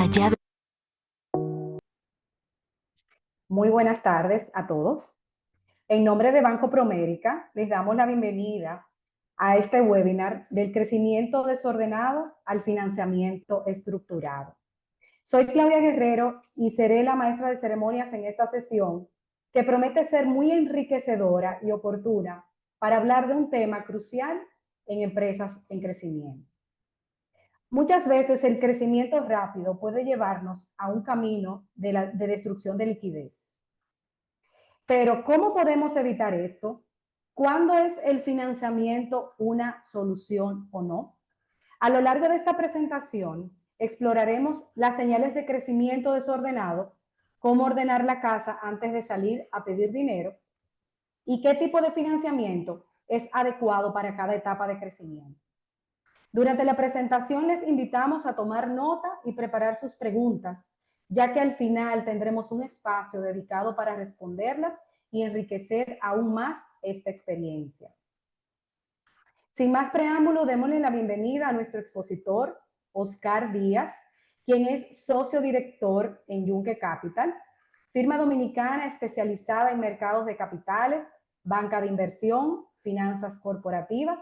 Allá Muy buenas tardes a todos. En nombre de Banco Promérica, les damos la bienvenida a este webinar del crecimiento desordenado al financiamiento estructurado. Soy Claudia Guerrero y seré la maestra de ceremonias en esta sesión que promete ser muy enriquecedora y oportuna para hablar de un tema crucial en empresas en crecimiento. Muchas veces el crecimiento rápido puede llevarnos a un camino de destrucción de liquidez. Pero ¿cómo podemos evitar esto? ¿Cuándo es el financiamiento una solución o no? A lo largo de esta presentación exploraremos las señales de crecimiento desordenado, cómo ordenar la casa antes de salir a pedir dinero y qué tipo de financiamiento es adecuado para cada etapa de crecimiento. Durante la presentación les invitamos a tomar nota y preparar sus preguntas, ya que al final tendremos un espacio dedicado para responderlas y enriquecer aún más esta experiencia. Sin más preámbulo, démosle la bienvenida a nuestro expositor, Oscar Díaz, quien es socio director en Yunque Capital, firma dominicana especializada en mercados de capitales, banca de inversión, finanzas corporativas.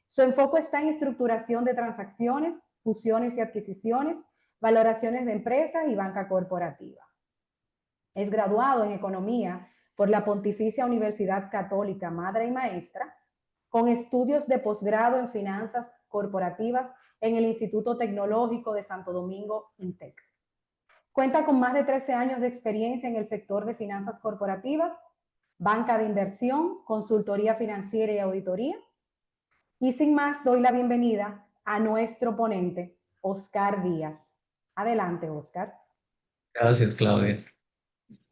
Su enfoque está en estructuración de transacciones, fusiones y adquisiciones, valoraciones de empresas y banca corporativa. Es graduado en Economía por la Pontificia Universidad Católica Madre y Maestra, con estudios de posgrado en Finanzas Corporativas en el Instituto Tecnológico de Santo Domingo, INTEC. Cuenta con más de 13 años de experiencia en el sector de finanzas corporativas, banca de inversión, consultoría financiera y auditoría. Y sin más, doy la bienvenida a nuestro ponente, Oscar Díaz. Adelante, Oscar. Gracias, Claudia.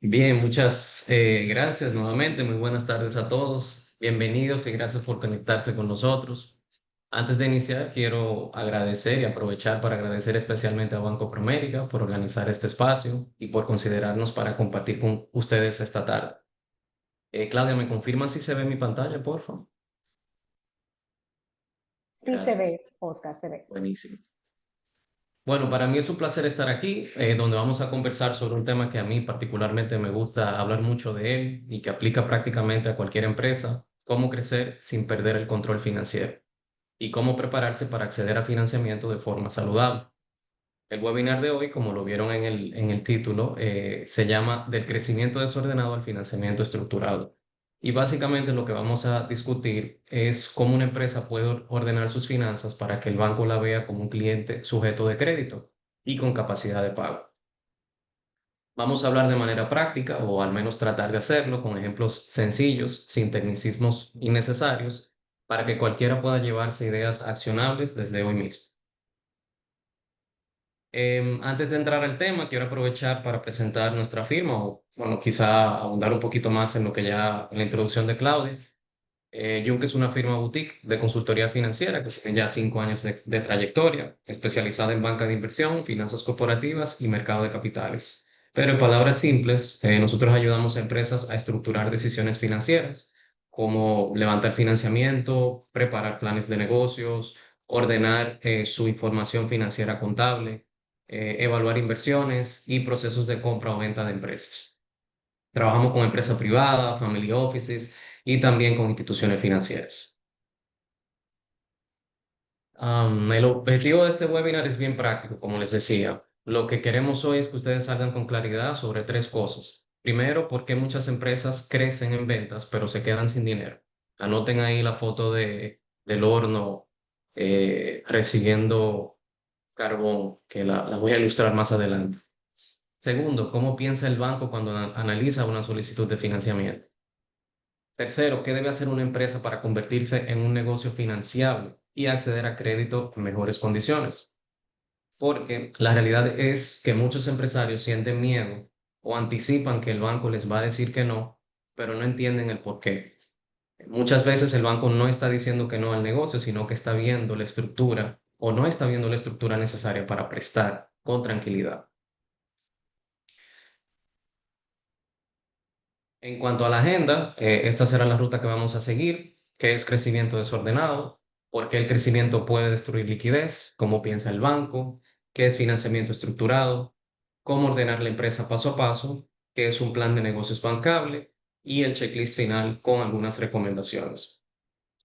Bien, muchas gracias nuevamente. Muy buenas tardes a todos. Bienvenidos y gracias por conectarse con nosotros. Antes de iniciar, quiero agradecer y aprovechar para agradecer especialmente a Banco Promérica por organizar este espacio y por considerarnos para compartir con ustedes esta tarde. Claudia, ¿me confirma si se ve mi pantalla, por favor? Sí se Gracias. ve, Oscar, se ve. Buenísimo. Bueno, para mí es un placer estar aquí, donde vamos a conversar sobre un tema que a mí particularmente me gusta hablar mucho de él y que aplica prácticamente a cualquier empresa: cómo crecer sin perder el control financiero y cómo prepararse para acceder a financiamiento de forma saludable. El webinar de hoy, como lo vieron en el título, se llama Del crecimiento desordenado al financiamiento estructurado. Y básicamente lo que vamos a discutir es cómo una empresa puede ordenar sus finanzas para que el banco la vea como un cliente sujeto de crédito y con capacidad de pago. Vamos a hablar de manera práctica, o al menos tratar de hacerlo, con ejemplos sencillos, sin tecnicismos innecesarios, para que cualquiera pueda llevarse ideas accionables desde hoy mismo. Antes de entrar al tema, quiero aprovechar para presentar nuestra firma, o bueno, quizá ahondar un poquito más en lo que ya en la introducción de Claudia. Yunque es una firma boutique de consultoría financiera que tiene ya 5 años de trayectoria, especializada en banca de inversión, finanzas corporativas y mercado de capitales. Pero en palabras simples, nosotros ayudamos a empresas a estructurar decisiones financieras, como levantar financiamiento, preparar planes de negocios, ordenar su información financiera contable, evaluar inversiones y procesos de compra o venta de empresas. Trabajamos con empresas privadas, family offices y también con instituciones financieras. El objetivo de este webinar es bien práctico, como les decía. Lo que queremos hoy es que ustedes salgan con claridad sobre tres cosas. Primero, por qué muchas empresas crecen en ventas pero se quedan sin dinero. Anoten ahí la foto del horno recibiendo carbón, que la voy a ilustrar más adelante. Segundo, cómo piensa el banco cuando analiza una solicitud de financiamiento. Tercero, ¿qué debe hacer una empresa para convertirse en un negocio financiable y acceder a crédito en mejores condiciones? Porque la realidad es que muchos empresarios sienten miedo o anticipan que el banco les va a decir que no, pero no entienden el por qué. Muchas veces el banco no está diciendo que no al negocio, sino que está viendo la estructura o no está viendo la estructura necesaria para prestar con tranquilidad. En cuanto a la agenda, esta será la ruta que vamos a seguir, que es crecimiento desordenado, por qué el crecimiento puede destruir liquidez, cómo piensa el banco, qué es financiamiento estructurado, cómo ordenar la empresa paso a paso, qué es un plan de negocios bancable y el checklist final con algunas recomendaciones.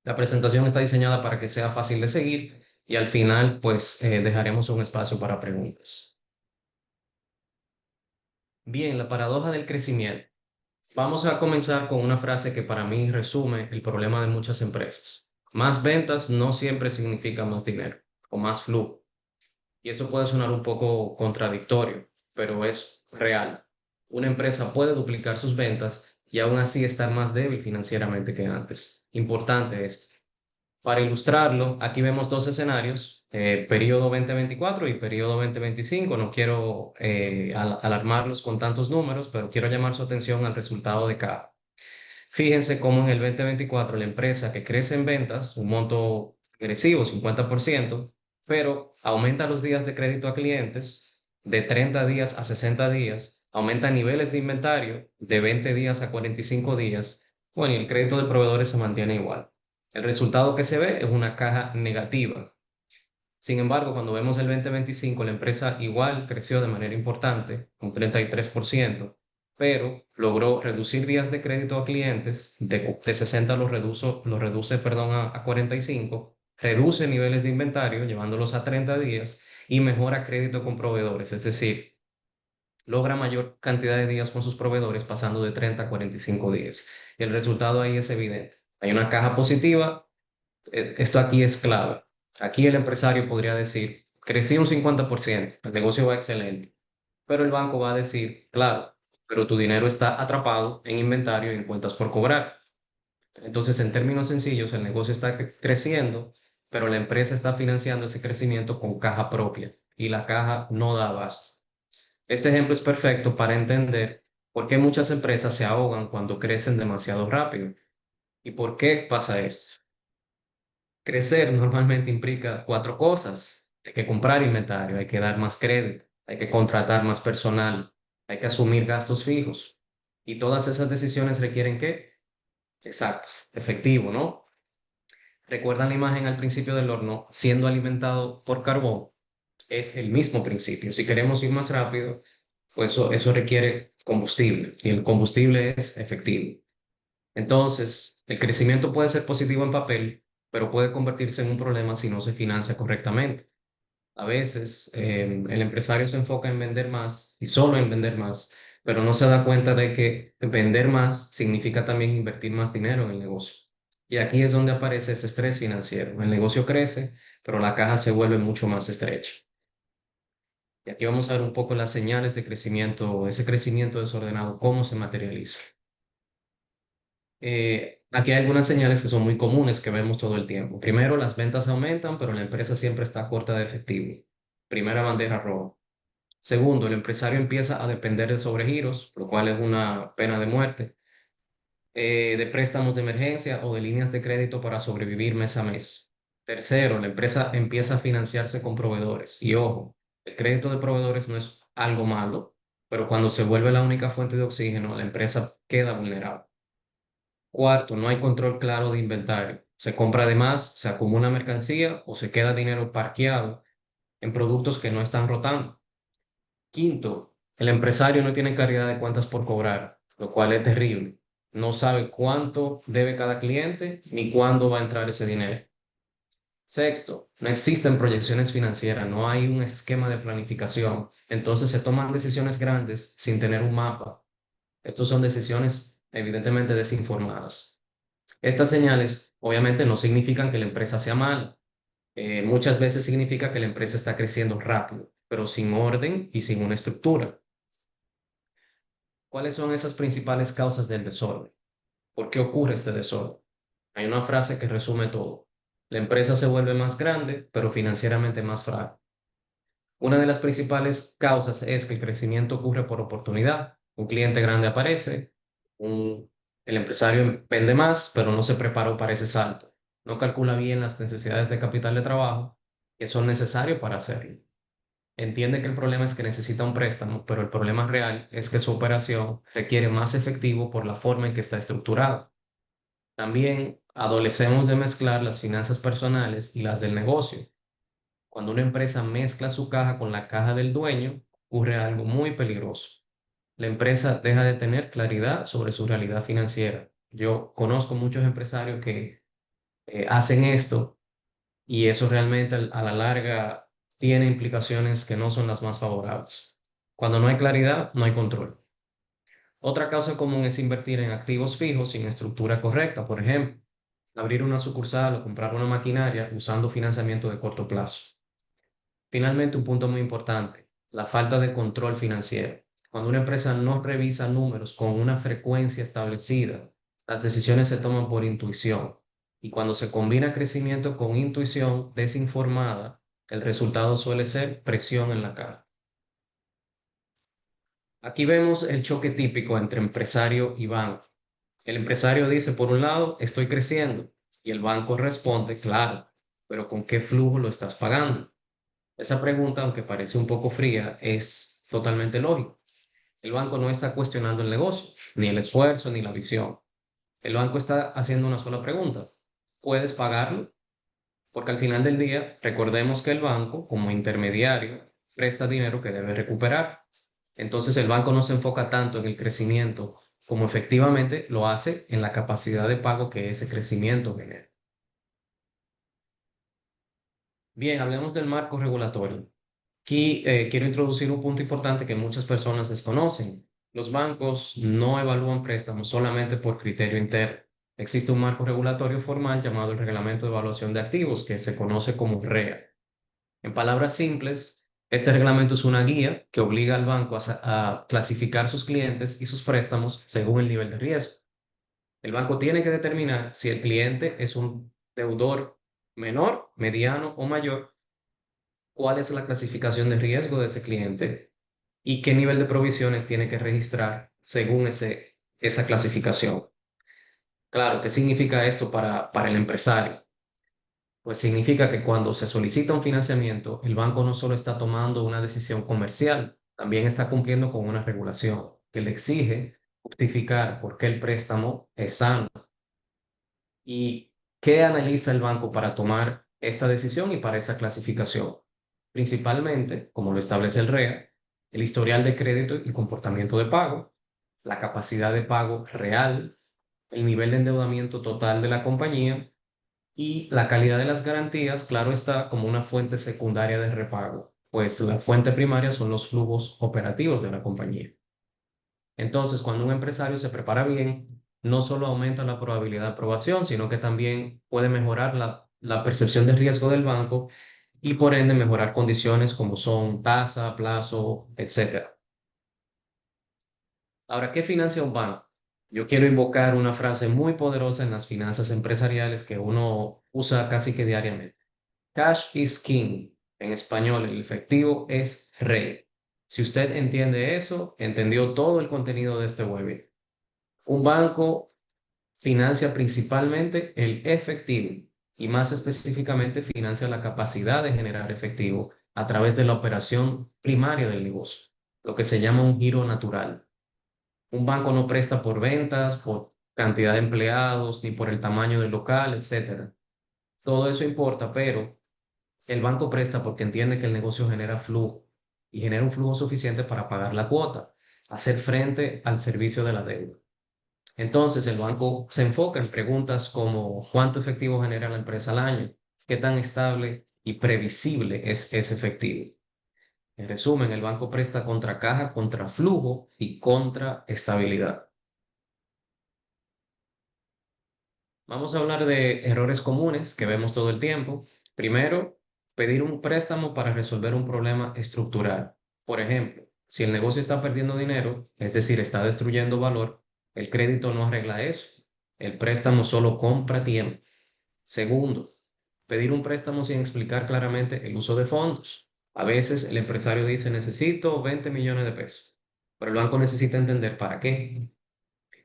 La presentación está diseñada para que sea fácil de seguir y al final pues dejaremos un espacio para preguntas. Bien, la paradoja del crecimiento. Vamos a comenzar con una frase que para mí resume el problema de muchas empresas. Más ventas no siempre significa más dinero o más flujo. Y eso puede sonar un poco contradictorio, pero es real. Una empresa puede duplicar sus ventas y aún así estar más débil financieramente que antes. Importante esto. Para ilustrarlo, aquí vemos dos escenarios, periodo 2024 y periodo 2025. No quiero alarmarlos con tantos números, pero quiero llamar su atención al resultado de cada. Fíjense cómo en el 2024 la empresa que crece en ventas, un monto agresivo, 50%, pero aumenta los días de crédito a clientes de 30 días a 60 días, aumenta niveles de inventario de 20 días a 45 días, bueno, y el crédito de proveedores se mantiene igual. El resultado que se ve es una caja negativa. Sin embargo, cuando vemos el 2025, la empresa igual creció de manera importante, un 33%, pero logró reducir días de crédito a clientes, de 60 los reduce, perdón, a 45, reduce niveles de inventario, llevándolos a 30 días, y mejora crédito con proveedores, es decir, logra mayor cantidad de días con sus proveedores, pasando de 30 a 45 días. Y el resultado ahí es evidente. Hay una caja positiva, esto aquí es clave. Aquí el empresario podría decir, crecí un 50%, el negocio va excelente, pero el banco va a decir, claro, pero tu dinero está atrapado en inventario y en cuentas por cobrar. Entonces, en términos sencillos, el negocio está creciendo, pero la empresa está financiando ese crecimiento con caja propia y la caja no da abasto. Este ejemplo es perfecto para entender por qué muchas empresas se ahogan cuando crecen demasiado rápido y por qué pasa esto. Crecer normalmente implica cuatro cosas. Hay que comprar inventario, hay que dar más crédito, hay que contratar más personal, hay que asumir gastos fijos. Y todas esas decisiones requieren ¿qué? Exacto, efectivo, ¿no? ¿Recuerdan la imagen al principio del horno siendo alimentado por carbón? Es el mismo principio. Si queremos ir más rápido, pues eso requiere combustible y el combustible es efectivo. Entonces, el crecimiento puede ser positivo en papel, pero puede convertirse en un problema si no se financia correctamente. A veces el empresario se enfoca en vender más y solo en vender más, pero no se da cuenta de que vender más significa también invertir más dinero en el negocio. Y aquí es donde aparece ese estrés financiero. El negocio crece, pero la caja se vuelve mucho más estrecha. Y aquí vamos a ver un poco las señales de crecimiento, ese crecimiento desordenado, cómo se materializa. Aquí hay algunas señales que son muy comunes que vemos todo el tiempo. Primero, las ventas aumentan, pero la empresa siempre está corta de efectivo. Primera bandera roja. Segundo, el empresario empieza a depender de sobregiros, lo cual es una pena de muerte, de préstamos de emergencia o de líneas de crédito para sobrevivir mes a mes. Tercero, la empresa empieza a financiarse con proveedores. Y ojo, el crédito de proveedores no es algo malo, pero cuando se vuelve la única fuente de oxígeno, la empresa queda vulnerable. Cuarto, no hay control claro de inventario. Se compra de más, se acumula mercancía o se queda dinero parqueado en productos que no están rotando. Quinto, el empresario no tiene claridad de cuentas por cobrar, lo cual es terrible. No sabe cuánto debe cada cliente ni cuándo va a entrar ese dinero. Sexto, no existen proyecciones financieras, no hay un esquema de planificación. Entonces se toman decisiones grandes sin tener un mapa. Estas son decisiones evidentemente desinformadas. Estas señales obviamente no significan que la empresa sea mala. Muchas veces significa que la empresa está creciendo rápido, pero sin orden y sin una estructura. ¿Cuáles son esas principales causas del desorden? ¿Por qué ocurre este desorden? Hay una frase que resume todo. La empresa se vuelve más grande, pero financieramente más frágil. Una de las principales causas es que el crecimiento ocurre por oportunidad. Un cliente grande aparece, un- el empresario vende más, pero no se preparó para ese salto. No calcula bien las necesidades de capital de trabajo que son necesarios para hacerlo. Entiende que el problema es que necesita un préstamo, pero el problema real es que su operación requiere más efectivo por la forma en que está estructurada. También adolecemos de mezclar las finanzas personales y las del negocio. Cuando una empresa mezcla su caja con la caja del dueño, ocurre algo muy peligroso. La empresa deja de tener claridad sobre su realidad financiera. Yo conozco muchos empresarios que hacen esto y eso realmente a la larga tiene implicaciones que no son las más favorables. Cuando no hay claridad, no hay control. Otra causa común es invertir en activos fijos sin estructura correcta, por ejemplo, abrir una sucursal o comprar una maquinaria usando financiamiento de corto plazo. Finalmente, un punto muy importante, la falta de control financiero. Cuando una empresa no revisa números con una frecuencia establecida, las decisiones se toman por intuición. Y cuando se combina crecimiento con intuición desinformada, el resultado suele ser presión en la cara. Aquí vemos el choque típico entre empresario y banco. El empresario dice, por un lado, estoy creciendo, y el banco responde, claro, pero ¿con qué flujo lo estás pagando? Esa pregunta, aunque parece un poco fría, es totalmente lógica. El banco no está cuestionando el negocio, ni el esfuerzo, ni la visión. El banco está haciendo una sola pregunta. ¿Puedes pagarlo? Porque al final del día, recordemos que el banco, como intermediario, presta dinero que debe recuperar. Entonces el banco no se enfoca tanto en el crecimiento como efectivamente lo hace en la capacidad de pago que ese crecimiento genera. Bien, hablemos del marco regulatorio. Aquí quiero introducir un punto importante que muchas personas desconocen. Los bancos no evalúan préstamos solamente por criterio interno. Existe un marco regulatorio formal llamado el Reglamento de Evaluación de Activos, que se conoce como REA. En palabras simples, este reglamento es una guía que obliga al banco a clasificar sus clientes y sus préstamos según el nivel de riesgo. El banco tiene que determinar si el cliente es un deudor menor, mediano o mayor, cuál es la clasificación de riesgo de ese cliente y qué nivel de provisiones tiene que registrar según esa clasificación. Claro, ¿qué significa esto para el empresario? Pues significa que cuando se solicita un financiamiento, el banco no solo está tomando una decisión comercial, también está cumpliendo con una regulación que le exige justificar por qué el préstamo es sano. ¿Y qué analiza el banco para tomar esta decisión y para esa clasificación? Principalmente, como lo establece el REA, el historial de crédito y comportamiento de pago, la capacidad de pago real, el nivel de endeudamiento total de la compañía y la calidad de las garantías, claro está, como una fuente secundaria de repago, pues la fuente primaria son los flujos operativos de la compañía. Entonces, cuando un empresario se prepara bien, no solo aumenta la probabilidad de aprobación, sino que también puede mejorar la percepción de riesgo del banco y por ende mejorar condiciones como son tasa, plazo, etcétera. Ahora, ¿qué financia un banco? Yo quiero invocar una frase muy poderosa en las finanzas empresariales que uno usa casi que diariamente. Cash is king. En español, el efectivo es rey. Si usted entiende eso, entendió todo el contenido de este webinar. Un banco financia principalmente el efectivo y más específicamente financia la capacidad de generar efectivo a través de la operación primaria del negocio, lo que se llama un giro natural. Un banco no presta por ventas, por cantidad de empleados, ni por el tamaño del local, etcétera. Todo eso importa, pero el banco presta porque entiende que el negocio genera flujo y genera un flujo suficiente para pagar la cuota, hacer frente al servicio de la deuda. Entonces, el banco se enfoca en preguntas como cuánto efectivo genera la empresa al año, qué tan estable y previsible es ese efectivo. En resumen, el banco presta contra caja, contra flujo y contra estabilidad. Vamos a hablar de errores comunes que vemos todo el tiempo. Primero, pedir un préstamo para resolver un problema estructural. Por ejemplo, si el negocio está perdiendo dinero, es decir, está destruyendo valor, el crédito no arregla eso. El préstamo solo compra tiempo. Segundo, pedir un préstamo sin explicar claramente el uso de fondos. A veces el empresario dice necesito 20 millones de pesos, pero el banco necesita entender para qué.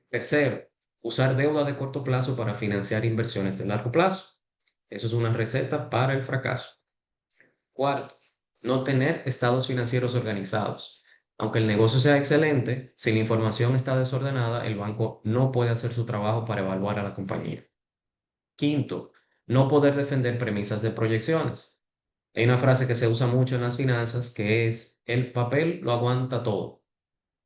Tercero, usar deuda de corto plazo para financiar inversiones de largo plazo. Eso es una receta para el fracaso. Cuarto, no tener estados financieros organizados. Aunque el negocio sea excelente, si la información está desordenada, el banco no puede hacer su trabajo para evaluar a la compañía. Quinto, no poder defender premisas de proyecciones. Hay una frase que se usa mucho en las finanzas que es, el papel lo aguanta todo.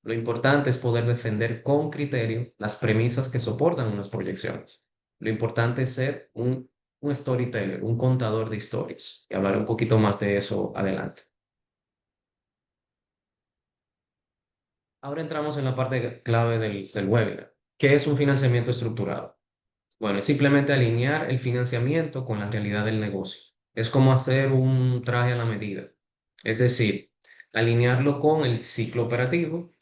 Lo importante es poder defender con criterio las premisas que soportan unas proyecciones. Lo importante es ser un storyteller, un contador de historias. Y hablaré un poquito más de eso adelante. Ahora entramos en la parte clave del webinar. ¿Qué es un financiamiento estructurado? Bueno, es simplemente alinear el financiamiento con la realidad del negocio. Es como hacer un traje a la medida. Es decir, alinearlo con el ciclo operativo,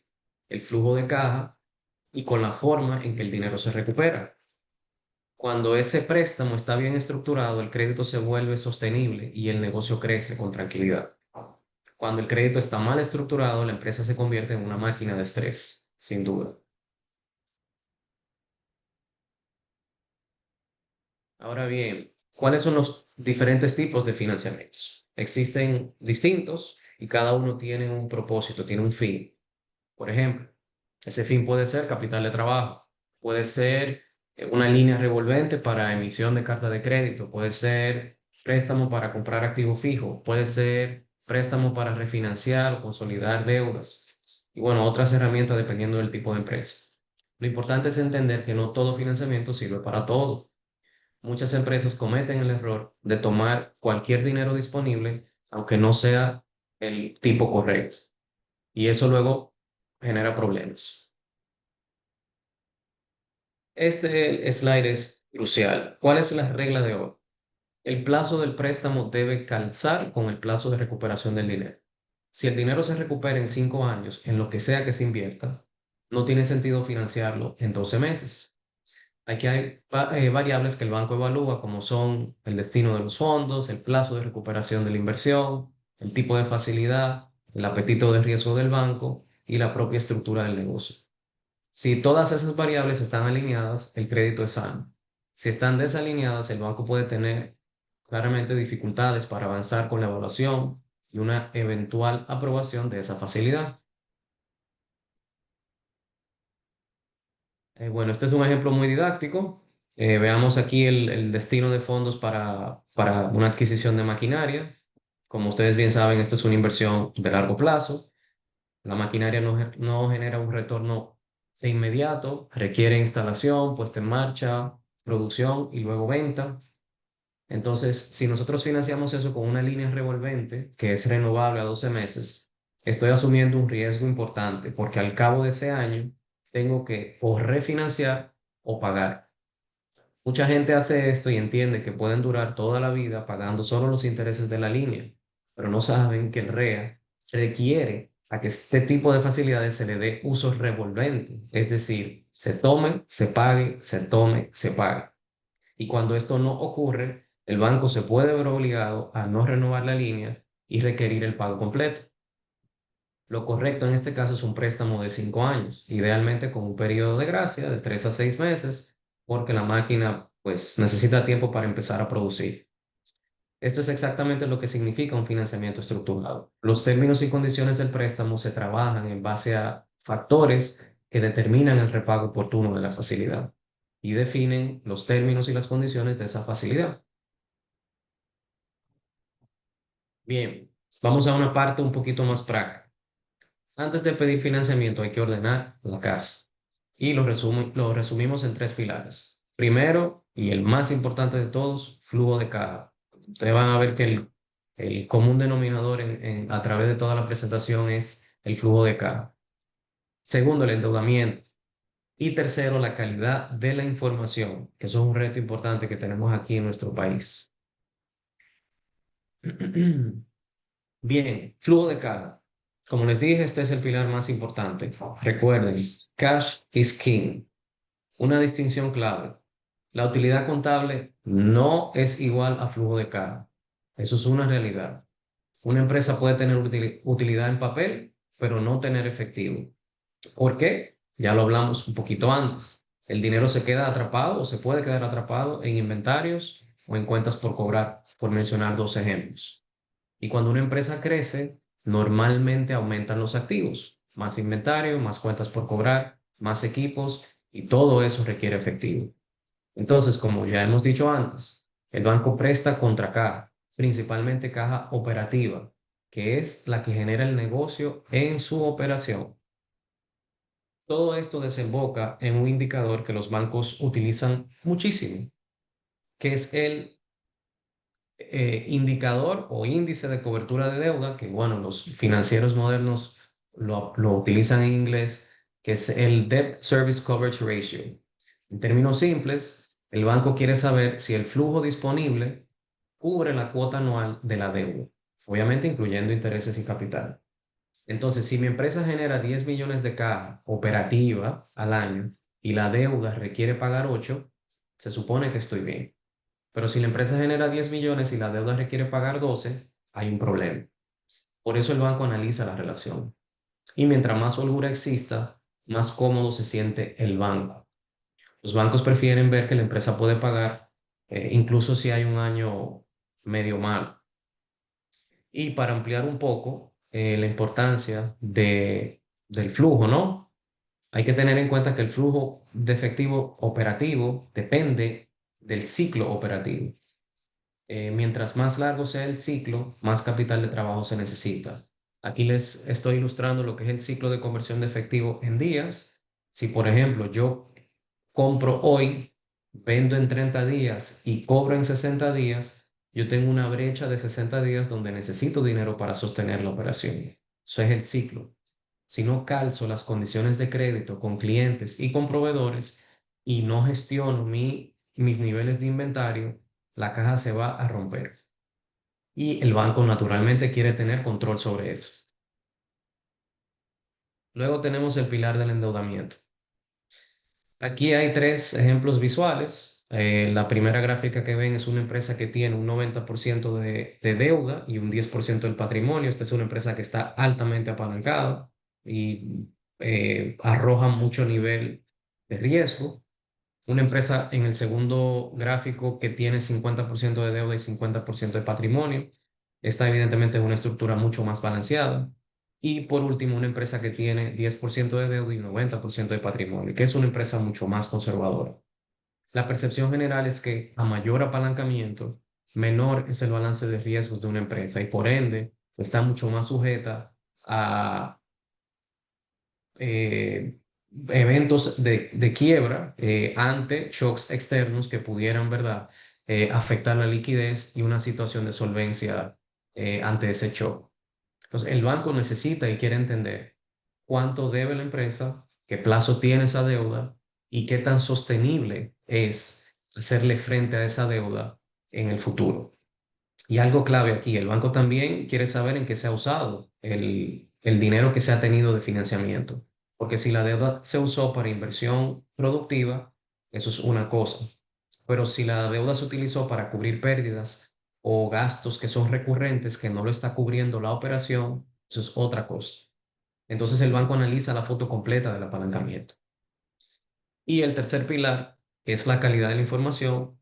el flujo de caja y con la forma en que el dinero se recupera. Cuando ese préstamo está bien estructurado, el crédito se vuelve sostenible y el negocio crece con tranquilidad. Cuando el crédito está mal estructurado, la empresa se convierte en una máquina de estrés, sin duda. Ahora bien, ¿cuáles son los diferentes tipos de financiamientos? Existen distintos y cada uno tiene un propósito, tiene un fin. Por ejemplo, ese fin puede ser capital de trabajo, puede ser una línea revolvente para emisión de carta de crédito, puede ser préstamo para comprar activo fijo, puede ser préstamo para refinanciar o consolidar deudas y bueno, otras herramientas dependiendo del tipo de empresa. Lo importante es entender que no todo financiamiento sirve para todo. Muchas empresas cometen el error de tomar cualquier dinero disponible, aunque no sea el tipo correcto, y eso luego genera problemas. Este slide es crucial. ¿Cuál es la regla de oro? El plazo del préstamo debe calzar con el plazo de recuperación del dinero. Si el dinero se recupera en 5 años, en lo que sea que se invierta, no tiene sentido financiarlo en 12 meses. Aquí hay variables que el banco evalúa, como son el destino de los fondos, el plazo de recuperación de la inversión, el tipo de facilidad, el apetito de riesgo del banco y la propia estructura del negocio. Si todas esas variables están alineadas, el crédito es sano. Si están desalineadas, el banco puede tener claramente dificultades para avanzar con la evaluación y una eventual aprobación de esa facilidad. Bueno, este es un ejemplo muy didáctico. Veamos aquí el destino de fondos para una adquisición de maquinaria. Como ustedes bien saben, esto es una inversión de largo plazo. La maquinaria no genera un retorno de inmediato, requiere instalación, puesta en marcha, producción y luego venta. Entonces, si nosotros financiamos eso con una línea revolvente que es renovable a 12 meses, estoy asumiendo un riesgo importante porque al cabo de ese año tengo que o refinanciar o pagar. Mucha gente hace esto y entiende que pueden durar toda la vida pagando solo los intereses de la línea, pero no saben que el REA requiere a que este tipo de facilidades se le dé uso revolvente, es decir, se tome, se pague, se tome, se pague. Y cuando esto no ocurre, el banco se puede ver obligado a no renovar la línea y requerir el pago completo. Lo correcto en este caso es un préstamo de 5 años, idealmente con un periodo de gracia de 3 a 6 meses, porque la máquina pues necesita tiempo para empezar a producir. Esto es exactamente lo que significa un financiamiento estructurado. Los términos y condiciones del préstamo se trabajan en base a factores que determinan el repago oportuno de la facilidad y definen los términos y las condiciones de esa facilidad. Bien, vamos a una parte un poquito más práctica. Antes de pedir financiamiento hay que ordenar la casa y lo resumimos en tres pilares. Primero, y el más importante de todos, flujo de caja. Ustedes van a ver que el común denominador a través de toda la presentación es el flujo de caja. Segundo, el endeudamiento. Y tercero, la calidad de la información, que eso es un reto importante que tenemos aquí en nuestro país. Bien, flujo de caja. Como les dije, este es el pilar más importante. Recuerden, cash is king. Una distinción clave. La utilidad contable no es igual a flujo de caja. Eso es una realidad. Una empresa puede tener utilidad en papel, pero no tener efectivo. ¿Por qué? Ya lo hablamos un poquito antes. El dinero se queda atrapado o se puede quedar atrapado en inventarios o en cuentas por cobrar, por mencionar dos ejemplos. Y cuando una empresa crece, normalmente aumentan los activos, más inventario, más cuentas por cobrar, más equipos y todo eso requiere efectivo. Entonces, como ya hemos dicho antes, el banco presta contra caja. principalmente caja operativa, que es la que genera el negocio en su operación. Todo esto desemboca en un indicador que los bancos utilizan muchísimo, que es el indicador o índice de cobertura de deuda, que bueno, los financieros modernos lo utilizan en inglés, que es el Debt Service Coverage Ratio. En términos simples, el banco quiere saber si el flujo disponible cubre la cuota anual de la deuda, obviamente incluyendo intereses y capital. Entonces, si mi empresa genera 10 millones de caja operativa al año y la deuda requiere pagar 8, se supone que estoy bien. Pero si la empresa genera 10 millones y la deuda requiere pagar 12, hay un problema. Por eso el banco analiza la relación. Y mientras más holgura exista, más cómodo se siente el banco. Los bancos prefieren ver que la empresa puede pagar, incluso si hay un año medio mal. Y para ampliar un poco la importancia del flujo, ¿no? Hay que tener en cuenta que el flujo de efectivo operativo depende del ciclo operativo. Mientras más largo sea el ciclo, más capital de trabajo se necesita. Aquí les estoy ilustrando lo que es el ciclo de conversión de efectivo en días. Si, por ejemplo, yo compro hoy, vendo en 30 días y cobro en 60 días, yo tengo una brecha de 60 días donde necesito dinero para sostener la operación. Eso es el ciclo. Si no calzo las condiciones de crédito con clientes y con proveedores y no gestiono mis niveles de inventario, la caja se va a romper. Y el banco naturalmente quiere tener control sobre eso. Luego tenemos el pilar del endeudamiento. Aquí hay tres ejemplos visuales. La primera gráfica que ven es una empresa que tiene un 90% de deuda y un 10% del patrimonio. Esta es una empresa que está altamente apalancada y arroja mucho nivel de riesgo. Una empresa en el segundo gráfico que tiene 50% de deuda y 50% de patrimonio. Esta evidentemente es una estructura mucho más balanceada. Y por último, una empresa que tiene 10% de deuda y 90% de patrimonio, que es una empresa mucho más conservadora. La percepción general es que a mayor apalancamiento, menor es el balance de riesgos de una empresa y por ende está mucho más sujeta a eh, eventos de quiebra ante shocks externos que pudieran, ¿verdad?, afectar la liquidez y una situación de solvencia ante ese shock. Entonces, el banco necesita y quiere entender cuánto debe la empresa, qué plazo tiene esa deuda y qué tan sostenible es hacerle frente a esa deuda en el futuro. Y algo clave aquí, el banco también quiere saber en qué se ha usado el dinero que se ha tenido de financiamiento. Porque si la deuda se usó para inversión productiva, eso es una cosa. Pero si la deuda se utilizó para cubrir pérdidas o gastos que son recurrentes, que no lo está cubriendo la operación, eso es otra cosa. Entonces el banco analiza la foto completa del apalancamiento. Y el tercer pilar, que es la calidad de la información,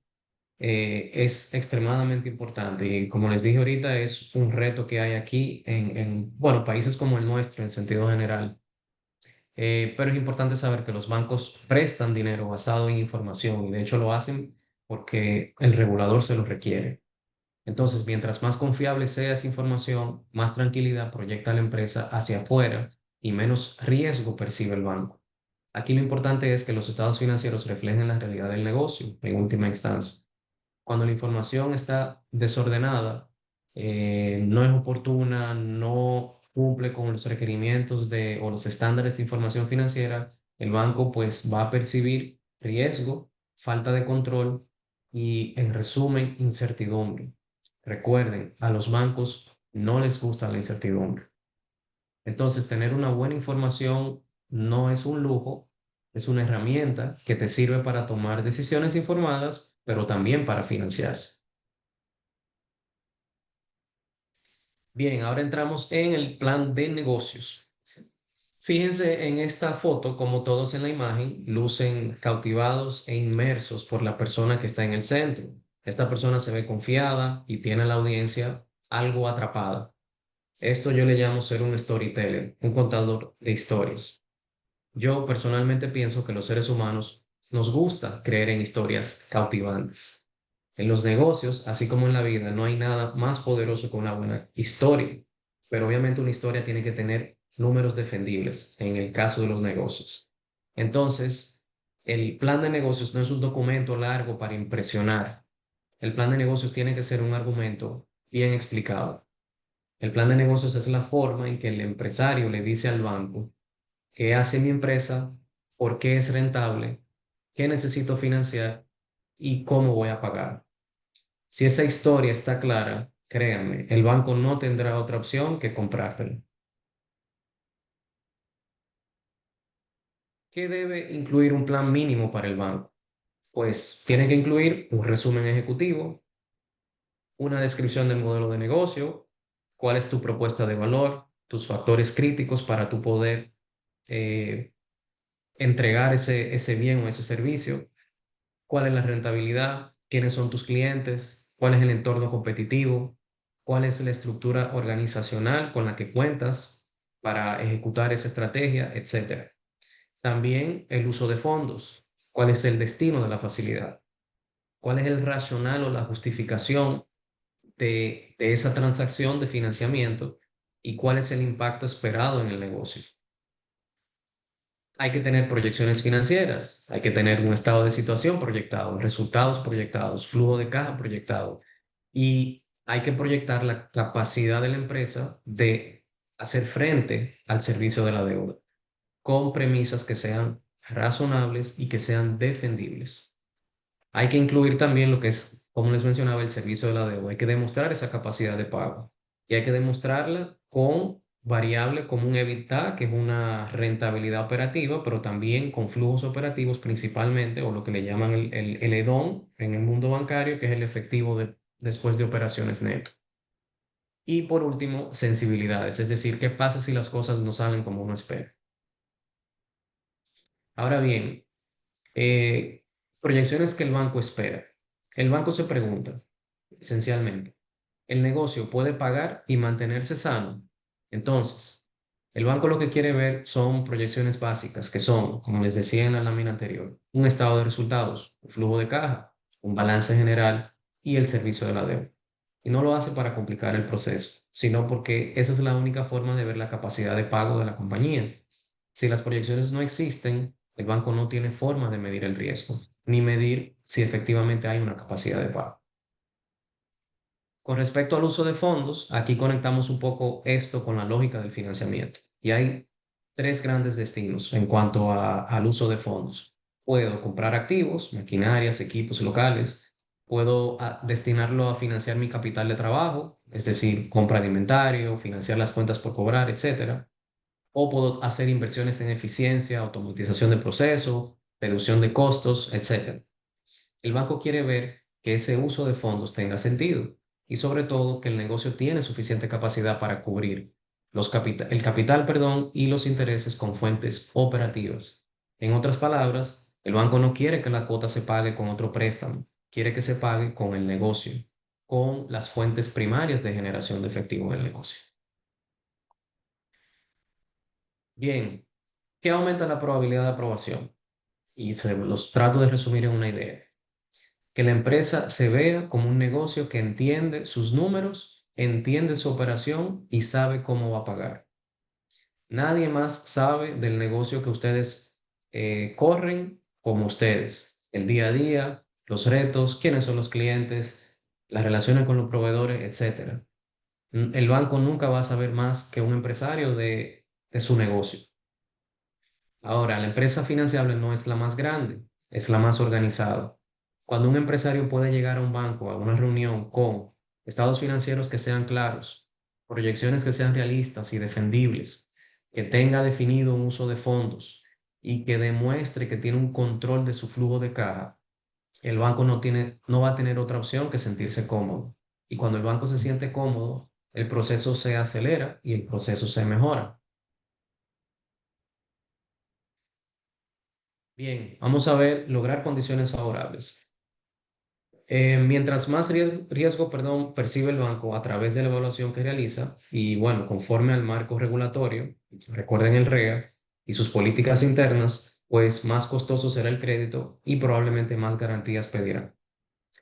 es extremadamente importante y como les dije ahorita, es un reto que hay aquí bueno, países como el nuestro en sentido general. Pero es importante saber que los bancos prestan dinero basado en información y de hecho lo hacen porque el regulador se lo requiere. Entonces, mientras más confiable sea esa información, más tranquilidad proyecta la empresa hacia afuera y menos riesgo percibe el banco. Aquí lo importante es que los estados financieros reflejen la realidad del negocio en última instancia. Cuando la información está desordenada, no es oportuna, no cumple con los requerimientos o los estándares de información financiera, el banco pues va a percibir riesgo, falta de control y en resumen incertidumbre. Recuerden, a los bancos no les gusta la incertidumbre. Entonces, tener una buena información no es un lujo, es una herramienta que te sirve para tomar decisiones informadas, pero también para financiarse. Bien, ahora entramos en el plan de negocios. Fíjense en esta foto como todos en la imagen lucen cautivados e inmersos por la persona que está en el centro. Esta persona se ve confiada y tiene a la audiencia algo atrapada. Esto yo le llamo ser un storyteller, un contador de historias. Yo personalmente pienso que los seres humanos nos gusta creer en historias cautivantes. En los negocios, así como en la vida, no hay nada más poderoso que una buena historia, pero obviamente una historia tiene que tener números defendibles en el caso de los negocios. Entonces, el plan de negocios no es un documento largo para impresionar. El plan de negocios tiene que ser un argumento bien explicado. El plan de negocios es la forma en que el empresario le dice al banco qué hace mi empresa, por qué es rentable, qué necesito financiar y cómo voy a pagar. Si esa historia está clara, créanme, el banco no tendrá otra opción que comprártelo. ¿Qué debe incluir un plan mínimo para el banco? Pues tiene que incluir un resumen ejecutivo, una descripción del modelo de negocio, cuál es tu propuesta de valor, tus factores críticos para tu poder eh, entregar ese bien o ese servicio, cuál es la rentabilidad, quiénes son tus clientes, cuál es el entorno competitivo, cuál es la estructura organizacional con la que cuentas para ejecutar esa estrategia, etcétera. También el uso de fondos, cuál es el destino de la facilidad, cuál es el racional o la justificación de esa transacción de financiamiento y cuál es el impacto esperado en el negocio. Hay que tener proyecciones financieras, hay que tener un estado de situación proyectado, resultados proyectados, flujo de caja proyectado y hay que proyectar la capacidad de la empresa de hacer frente al servicio de la deuda con premisas que sean razonables y que sean defendibles. Hay que incluir también lo que es, como les mencionaba, el servicio de la deuda. Hay que demostrar esa capacidad de pago y hay que demostrarla con variable como un EBITDA, que es una rentabilidad operativa, pero también con flujos operativos principalmente, o lo que le llaman el EDON en el mundo bancario, que es el efectivo después de operaciones neto. Y por último, sensibilidades, es decir, qué pasa si las cosas no salen como uno espera. Ahora bien, eh, proyecciones que el banco espera. El banco se pregunta, esencialmente, ¿el negocio puede pagar y mantenerse sano? Entonces, el banco lo que quiere ver son proyecciones básicas, que son, como les decía en la lámina anterior, un estado de resultados, un flujo de caja, un balance general y el servicio de la deuda. Y no lo hace para complicar el proceso, sino porque esa es la única forma de ver la capacidad de pago de la compañía. Si las proyecciones no existen, el banco no tiene forma de medir el riesgo, ni medir si efectivamente hay una capacidad de pago. Con respecto al uso de fondos, aquí conectamos un poco esto con la lógica del financiamiento. Y hay tres grandes destinos en cuanto al uso de fondos. Puedo comprar activos, maquinarias, equipos locales. Puedo destinarlo a financiar mi capital de trabajo, es decir, compra de inventario, financiar las cuentas por cobrar, etcétera. O puedo hacer inversiones en eficiencia, automatización de procesos, reducción de costos, etcétera. El banco quiere ver que ese uso de fondos tenga sentido y sobre todo que el negocio tiene suficiente capacidad para cubrir el capital, perdón, y los intereses con fuentes operativas. En otras palabras, el banco no quiere que la cuota se pague con otro préstamo, quiere que se pague con el negocio, con las fuentes primarias de generación de efectivo del negocio. Bien, ¿qué aumenta la probabilidad de aprobación? Y se los trato de resumir en una idea. Que la empresa se vea como un negocio que entiende sus números, entiende su operación y sabe cómo va a pagar. Nadie más sabe del negocio que ustedes corren como ustedes. El día a día, los retos, quiénes son los clientes, las relaciones con los proveedores, etcétera. El banco nunca va a saber más que un empresario de su negocio. Ahora, la empresa financiable no es la más grande, es la más organizada. Cuando un empresario puede llegar a un banco, a una reunión con estados financieros que sean claros, proyecciones que sean realistas y defendibles, que tenga definido un uso de fondos y que demuestre que tiene un control de su flujo de caja, el banco no va a tener otra opción que sentirse cómodo. Y cuando el banco se siente cómodo, el proceso se acelera y el proceso se mejora. Bien, vamos a ver lograr condiciones favorables. Mientras más riesgo, perdón, percibe el banco a través de la evaluación que realiza y bueno, conforme al marco regulatorio, recuerden el REA y sus políticas internas, pues más costoso será el crédito y probablemente más garantías pedirán.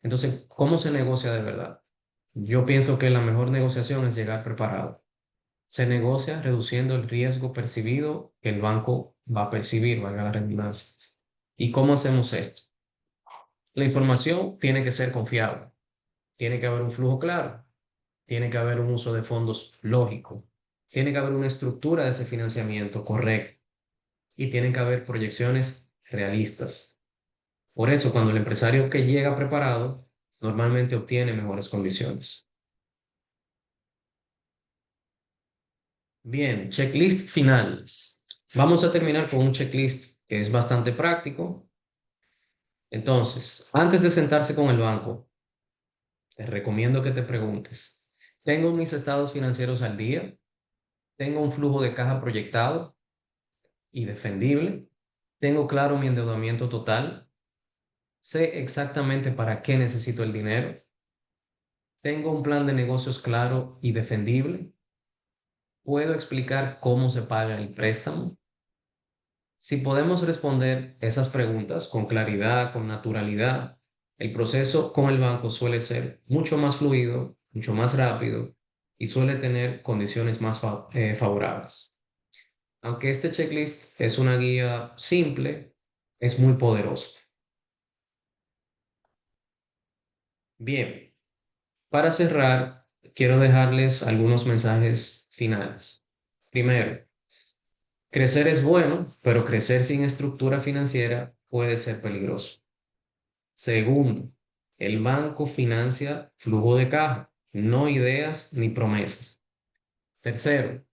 Entonces, ¿cómo se negocia de verdad? Yo pienso que la mejor negociación es llegar preparado. Se negocia reduciendo el riesgo percibido que el banco va a percibir, valga la redundancia. ¿Y cómo hacemos esto? La información tiene que ser confiable, tiene que haber un flujo claro, tiene que haber un uso de fondos lógico, tiene que haber una estructura de ese financiamiento correcta y tienen que haber proyecciones realistas. Por eso, cuando el empresario que llega preparado normalmente obtiene mejores condiciones. Bien, checklist finales. Vamos a terminar con un checklist que es bastante práctico. Entonces, antes de sentarse con el banco, te recomiendo que te preguntes, ¿tengo mis estados financieros al día? ¿Tengo un flujo de caja proyectado y defendible? ¿Tengo claro mi endeudamiento total? ¿Sé exactamente para qué necesito el dinero? ¿Tengo un plan de negocios claro y defendible? ¿Puedo explicar cómo se paga el préstamo? Si podemos responder esas preguntas con claridad, con naturalidad, el proceso con el banco suele ser mucho más fluido, mucho más rápido y suele tener condiciones más favorables. Aunque este checklist es una guía simple, es muy poderoso. Bien, para cerrar, quiero dejarles algunos mensajes finales. Primero, crecer es bueno, pero crecer sin estructura financiera puede ser peligroso. Segundo, el banco financia flujo de caja, no ideas ni promesas. Tercero,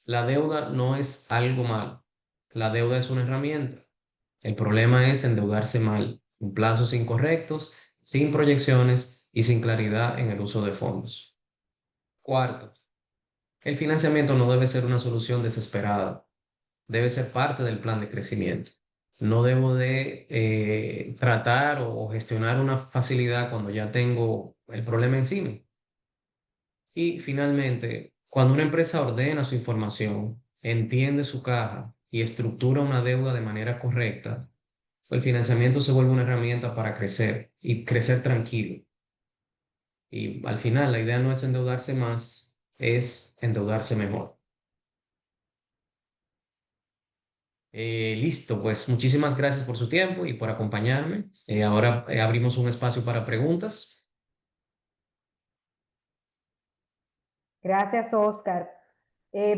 la deuda no es algo malo. La deuda es una herramienta. El problema es endeudarse mal, en plazos incorrectos, sin proyecciones y sin claridad en el uso de fondos. Cuarto, el financiamiento no debe ser una solución desesperada, debe ser parte del plan de crecimiento. No debo de tratar o gestionar una facilidad cuando ya tengo el problema encima. Y finalmente, cuando una empresa ordena su información, entiende su caja y estructura una deuda de manera correcta, el financiamiento se vuelve una herramienta para crecer y crecer tranquilo. Y al final, la idea no es endeudarse más, es endeudarse mejor. Listo, pues muchísimas gracias por su tiempo y por acompañarme. Ahora abrimos un espacio para preguntas. Gracias, Oscar.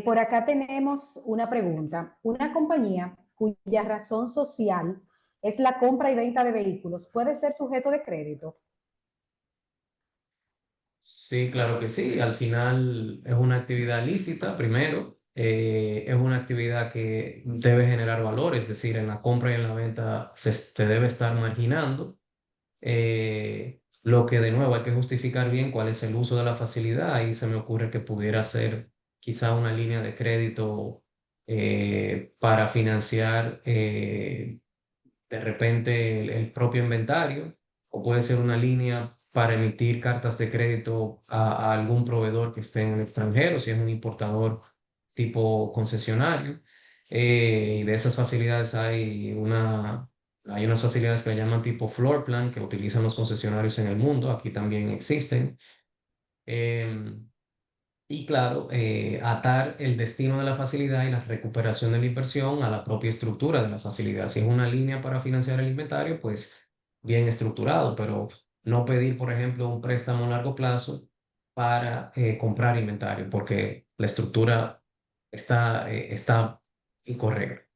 Por acá tenemos una pregunta. Una compañía cuya razón social es la compra y venta de vehículos puede ser sujeto de crédito. Sí, claro que sí. Al final es una actividad lícita, primero. Es una actividad que debe generar valor, es decir, en la compra y en la venta te debe estar marginando. Lo que de nuevo hay que justificar bien cuál es el uso de la facilidad. Ahí se me ocurre que pudiera ser quizá una línea de crédito para financiar de repente el propio inventario, o puede ser una línea para emitir cartas de crédito a algún proveedor que esté en el extranjero, si es un importador tipo concesionario. Y de esas facilidades hay unas facilidades que le llaman tipo floor plan que utilizan los concesionarios en el mundo, aquí también existen. Em, y claro, atar el destino de la facilidad y la recuperación de la inversión a la propia estructura de la facilidad. Si es una línea para financiar el inventario, pues bien estructurado, pero no pedir, por ejemplo, un préstamo a largo plazo para comprar inventario, porque la estructura está incorrecta.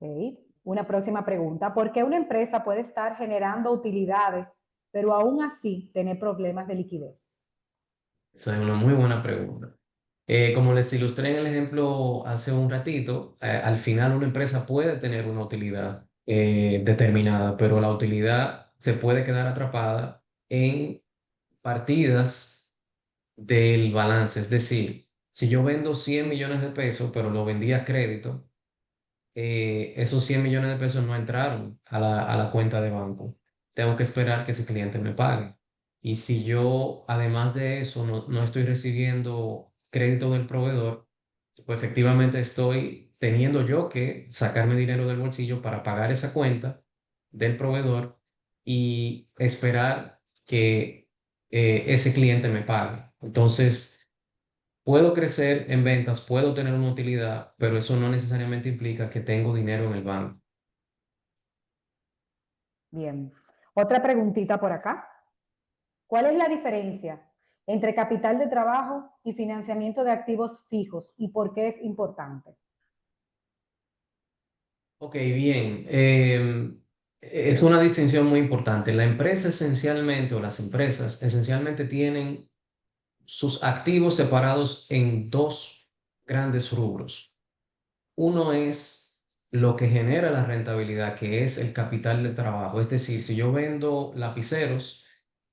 Ok. Una próxima pregunta. ¿Por qué una empresa puede estar generando utilidades, pero aún así tener problemas de liquidez? Esa es una muy buena pregunta. Como les ilustré en el ejemplo hace un ratito, al final una empresa puede tener una utilidad determinada, pero la utilidad se puede quedar atrapada en partidas del balance. Es decir, si yo vendo 100 millones de pesos, pero lo vendí a crédito, esos 100 millones de pesos no entraron a la cuenta de banco. Tengo que esperar que ese cliente me pague. Y si yo, además de eso, no estoy recibiendo crédito del proveedor, pues efectivamente estoy teniendo yo que sacarme dinero del bolsillo para pagar esa cuenta del proveedor y esperar que ese cliente me pague. Entonces, puedo crecer en ventas, puedo tener una utilidad, pero eso no necesariamente implica que tengo dinero en el banco. Bien. Otra preguntita por acá. ¿Cuál es la diferencia entre capital de trabajo y financiamiento de activos fijos y por qué es importante? Ok, bien. Es una distinción muy importante. La empresa esencialmente, o las empresas esencialmente tienen sus activos separados en dos grandes rubros. Uno es lo que genera la rentabilidad, que es el capital de trabajo. Es decir, si yo vendo lapiceros,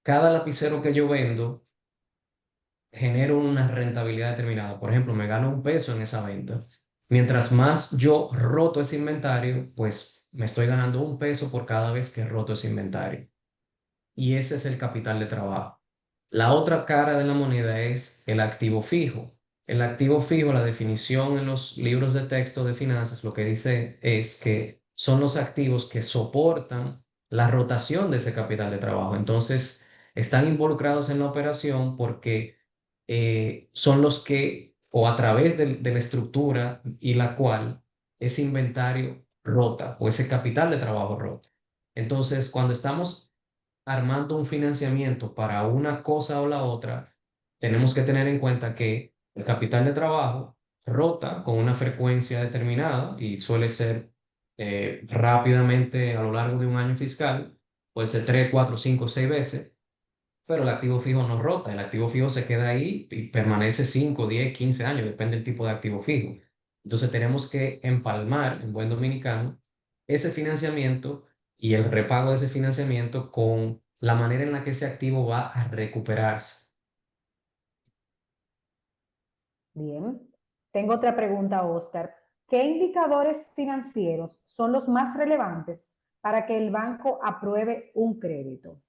cada lapicero que yo vendo genero una rentabilidad determinada. Por ejemplo, me gano $1 en esa venta. Mientras más yo roto ese inventario, pues me estoy ganando $1 por cada vez que roto ese inventario. Y ese es el capital de trabajo. La otra cara de la moneda es el activo fijo. El activo fijo, la definición en los libros de texto de finanzas, lo que dice es que son los activos que soportan la rotación de ese capital de trabajo. Entonces, están involucrados en la operación porque son los que, o a través de la estructura y la cual ese inventario rota o ese capital de trabajo rota. Entonces, cuando estamos armando un financiamiento para una cosa o la otra, tenemos que tener en cuenta que el capital de trabajo rota con una frecuencia determinada y suele ser rápidamente a lo largo de un año fiscal, puede ser 3, 4, 5, 6 veces, pero el activo fijo no rota, el activo fijo se queda ahí y permanece 5, 10, 15 años, depende del tipo de activo fijo. Entonces tenemos que empalmar, en buen dominicano, ese financiamiento y el repago de ese financiamiento con la manera en la que ese activo va a recuperarse. Bien. Tengo otra pregunta, Oscar. ¿Qué indicadores financieros son los más relevantes para que el banco apruebe un crédito?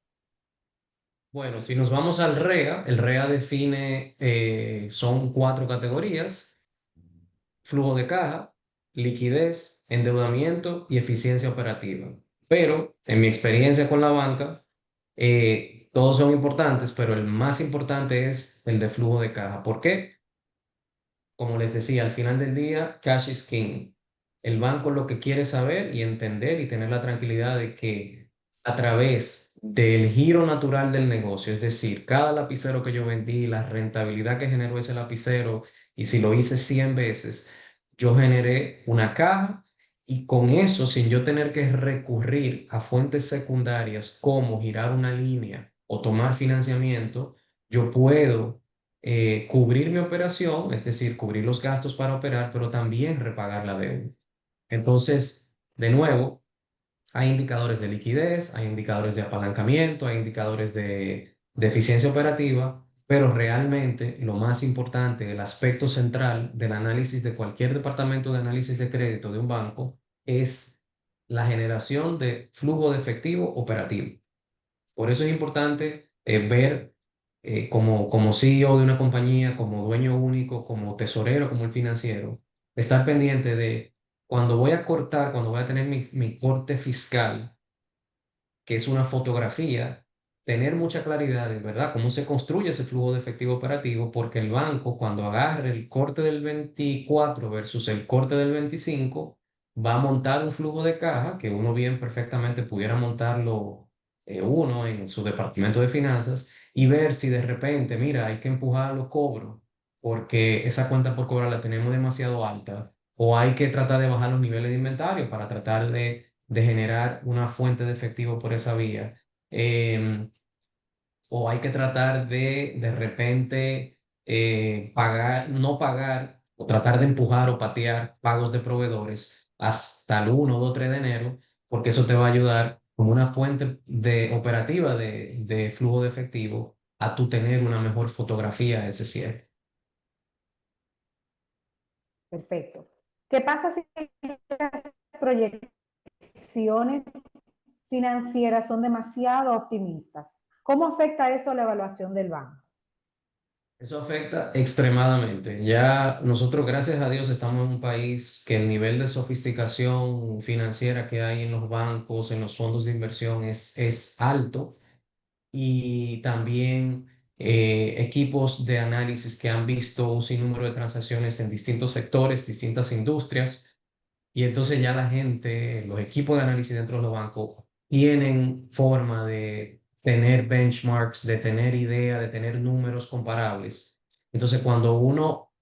Bueno, si nos vamos al REA, el REA define, son 4 categorías: flujo de caja, liquidez, endeudamiento y eficiencia operativa. Pero en mi experiencia con la banca, todos son importantes, pero el más importante es el de flujo de caja. ¿Por qué? Como les decía, al final del día, cash is king. El banco lo que quiere saber y entender y tener la tranquilidad de que a través del giro natural del negocio, es decir, cada lapicero que yo vendí, la rentabilidad que generó ese lapicero, y si lo hice 100 veces, yo generé una caja y con eso, sin yo tener que recurrir a fuentes secundarias como girar una línea o tomar financiamiento, yo puedo cubrir mi operación, es decir, cubrir los gastos para operar, pero también repagar la deuda. Entonces, de nuevo, hay indicadores de liquidez, hay indicadores de apalancamiento, hay indicadores de eficiencia operativa, pero realmente lo más importante, el aspecto central del análisis de cualquier departamento de análisis de crédito de un banco es la generación de flujo de efectivo operativo. Por eso es importante ver como CEO de una compañía, como dueño único, como tesorero, como el financiero, estar pendiente de cuando voy a cortar, cuando voy a tener mi corte fiscal, que es una fotografía, tener mucha claridad de verdad cómo se construye ese flujo de efectivo operativo, porque el banco cuando agarre el corte del 24 versus el corte del 25, va a montar un flujo de caja que uno bien perfectamente pudiera montarlo uno en su departamento de finanzas y ver si de repente, mira, hay que empujar los cobros porque esa cuenta por cobrar la tenemos demasiado alta o hay que tratar de bajar los niveles de inventario para tratar de generar una fuente de efectivo por esa vía. Em, o hay que tratar de repente pagar, no pagar o tratar de empujar o patear pagos de proveedores hasta el 1, 2, 3 de enero, porque eso te va a ayudar como una fuente de operativa de flujo de efectivo a tú tener una mejor fotografía de ese cierre. Perfecto. ¿Qué pasa si las proyecciones financieras son demasiado optimistas? ¿Cómo afecta eso a la evaluación del banco? Eso afecta extremadamente. Ya nosotros, gracias a Dios, estamos en un país que el nivel de sofisticación financiera que hay en los bancos, en los fondos de inversión es alto y también equipos de análisis que han visto un sinnúmero de transacciones en distintos sectores, distintas industrias, y entonces ya la gente, los equipos de análisis dentro de los bancos tienen forma de tener benchmarks, de tener idea, de tener números comparables. Entonces, cuando uno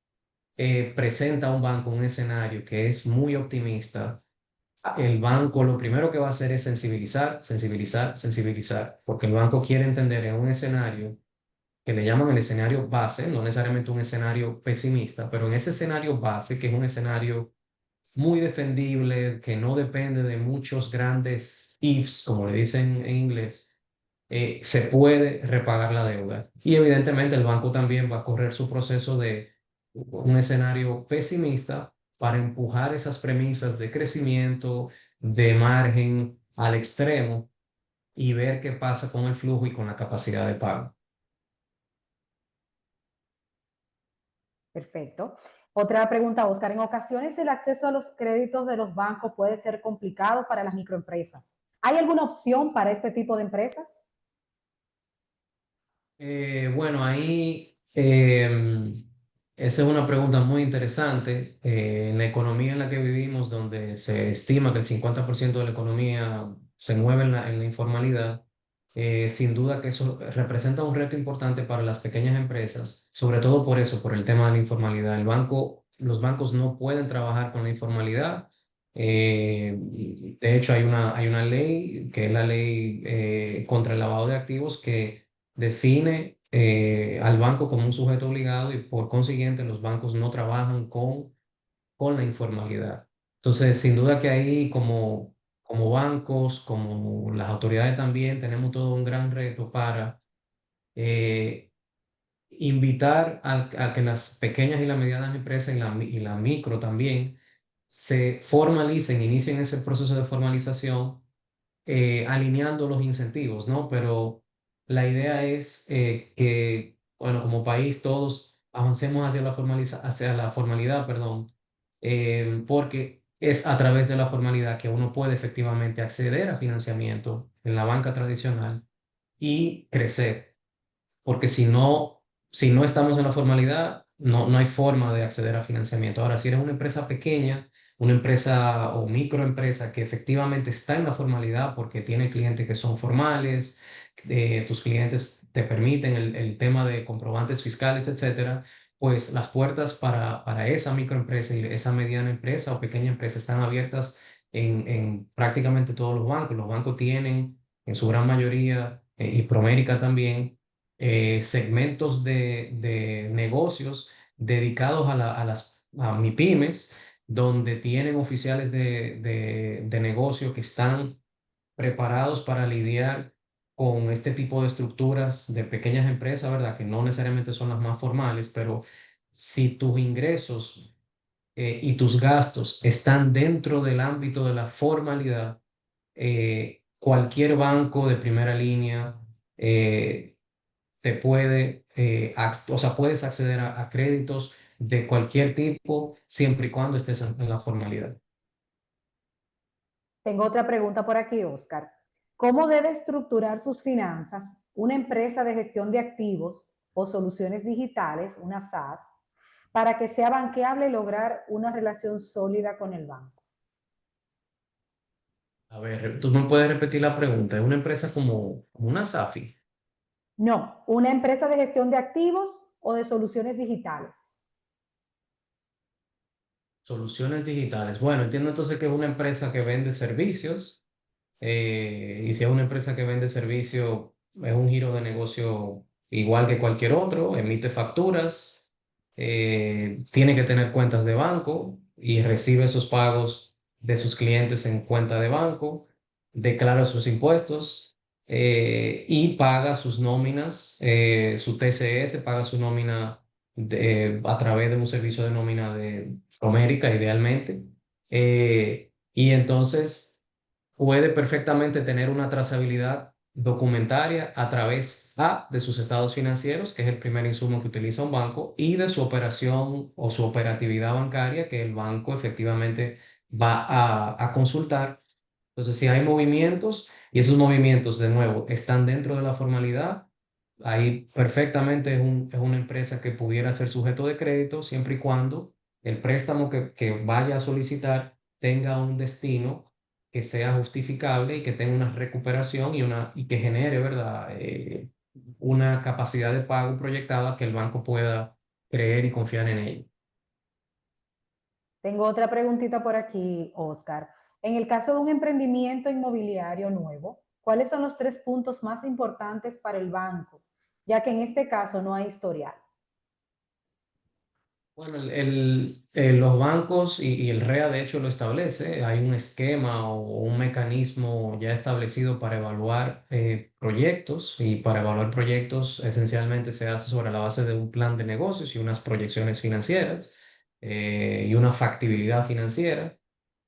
presenta a un banco un escenario que es muy optimista, el banco lo primero que va a hacer es sensibilizar, sensibilizar, sensibilizar, porque el banco quiere entender en un escenario que le llaman el escenario base, no necesariamente un escenario pesimista, pero en ese escenario base, que es un escenario muy defendible, que no depende de muchos grandes ifs, como le dicen en inglés, se puede repagar la deuda. Y evidentemente el banco también va a correr su proceso de un escenario pesimista para empujar esas premisas de crecimiento, de margen al extremo y ver qué pasa con el flujo y con la capacidad de pago. Perfecto. Otra pregunta, Oscar. En ocasiones el acceso a los créditos de los bancos puede ser complicado para las microempresas. ¿Hay alguna opción para este tipo de empresas? Bueno, ahí esa es una pregunta muy interesante. En la economía en la que vivimos, donde se estima que el 50% de la economía se mueve en la informalidad, sin duda que eso representa un reto importante para las pequeñas empresas, sobre todo por eso, por el tema de la informalidad. Los bancos no pueden trabajar con la informalidad. De hecho, hay una ley, que es la ley contra el lavado de activos, que define al banco como un sujeto obligado y por consiguiente los bancos no trabajan con la informalidad. Entonces, sin duda que ahí como bancos, como las autoridades también, tenemos todo un gran reto para eh, invitar a que las pequeñas y las medianas empresas y la micro también se formalicen, inicien ese proceso de formalización alineando los incentivos, ¿no? Pero la idea es que, bueno, como país todos avancemos hacia la formalidad, perdón, porque es a través de la formalidad que uno puede efectivamente acceder a financiamiento en la banca tradicional y crecer, porque si no estamos en la formalidad, no hay forma de acceder a financiamiento. Ahora, si eres una empresa pequeña, una empresa o microempresa que efectivamente está en la formalidad porque tiene clientes que son formales, tus clientes te permiten el tema de comprobantes fiscales, etcétera, pues las puertas para esa microempresa y esa mediana empresa o pequeña empresa están abiertas en prácticamente todos los bancos. Los bancos tienen, en su gran mayoría, y Promérica también, segmentos de negocios dedicados a MIPYMES, donde tienen oficiales de negocio que están preparados para lidiar con este tipo de estructuras de pequeñas empresas, ¿verdad? Que no necesariamente son las más formales, pero si tus ingresos y tus gastos están dentro del ámbito de la formalidad, cualquier banco de primera línea te puede, o sea, puedes acceder a créditos de cualquier tipo siempre y cuando estés en la formalidad. Tengo otra pregunta por aquí, Oscar. ¿Cómo debe estructurar sus finanzas una empresa de gestión de activos o soluciones digitales, una SaaS, para que sea banqueable y lograr una relación sólida con el banco? A ver, tú me puedes repetir la pregunta. ¿Es una empresa como una SAFI? No, una empresa de gestión de activos o de soluciones digitales. Soluciones digitales. Bueno, entiendo entonces que es una empresa que vende servicios. Y si es una empresa que vende servicio, es un giro de negocio igual que cualquier otro, emite facturas, tiene que tener cuentas de banco y recibe esos pagos de sus clientes en cuenta de banco, declara sus impuestos y paga sus nóminas, su TCS, paga su nómina a través de un servicio de nómina de Promérica, idealmente. Y entonces puede perfectamente tener una trazabilidad documentaria a través de sus estados financieros, que es el primer insumo que utiliza un banco, y de su operación o su operatividad bancaria que el banco efectivamente va a consultar. Entonces, si hay movimientos y esos movimientos, de nuevo, están dentro de la formalidad, ahí perfectamente es una empresa que pudiera ser sujeto de crédito siempre y cuando el préstamo que vaya a solicitar tenga un destino que sea justificable y que tenga una recuperación y que genere, ¿verdad? Una capacidad de pago proyectada que el banco pueda creer y confiar en ella. Tengo otra preguntita por aquí, Oscar. En el caso de un emprendimiento inmobiliario nuevo, ¿cuáles son los 3 puntos más importantes para el banco? Ya que en este caso no hay historial. Bueno, los bancos y el REA de hecho lo establece. Hay un esquema o un mecanismo ya establecido para evaluar proyectos y para evaluar proyectos esencialmente se hace sobre la base de un plan de negocios y unas proyecciones financieras y una factibilidad financiera.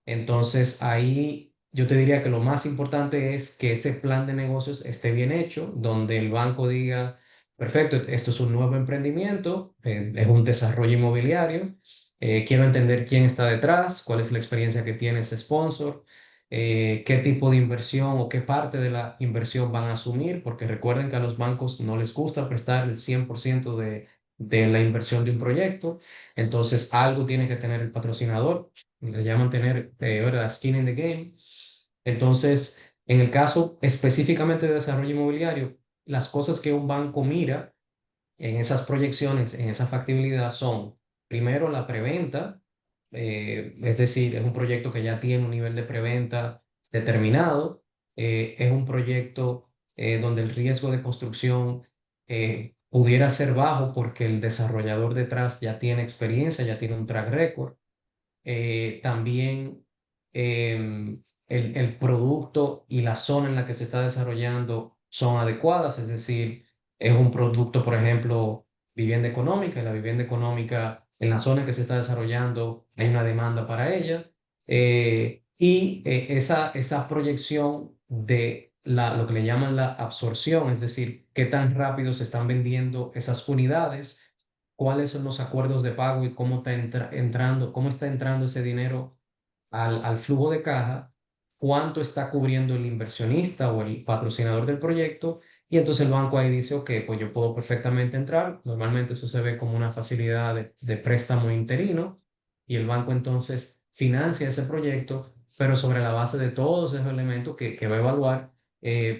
Entonces, ahí yo te diría que lo más importante es que ese plan de negocios esté bien hecho, donde el banco diga, perfecto, esto es un nuevo emprendimiento, es un desarrollo inmobiliario, quiero entender quién está detrás, cuál es la experiencia que tiene ese sponsor, qué tipo de inversión o qué parte de la inversión van a asumir, porque recuerden que a los bancos no les gusta prestar el 100% de la inversión de un proyecto, entonces algo tiene que tener el patrocinador, le llaman tener, ¿verdad? Skin in the game. Entonces, en el caso específicamente de desarrollo inmobiliario, las cosas que un banco mira en esas proyecciones, en esa factibilidad son, primero, la preventa, es decir, es un proyecto que ya tiene un nivel de preventa determinado, es un proyecto donde el riesgo de construcción pudiera ser bajo porque el desarrollador detrás ya tiene experiencia, ya tiene un track record. También el producto y la zona en la que se está desarrollando son adecuadas, es decir, es un producto, por ejemplo, vivienda económica, y la vivienda económica en la zona en que se está desarrollando hay una demanda para ella, esa proyección de lo que le llaman la absorción, es decir, qué tan rápido se están vendiendo esas unidades, cuáles son los acuerdos de pago y cómo está entrando, cómo está entrando ese dinero al flujo de caja, cuánto está cubriendo el inversionista o el patrocinador del proyecto, y entonces el banco ahí dice, ok, pues yo puedo perfectamente entrar. Normalmente eso se ve como una facilidad de préstamo interino, y el banco entonces financia ese proyecto, pero sobre la base de todos esos elementos que va a evaluar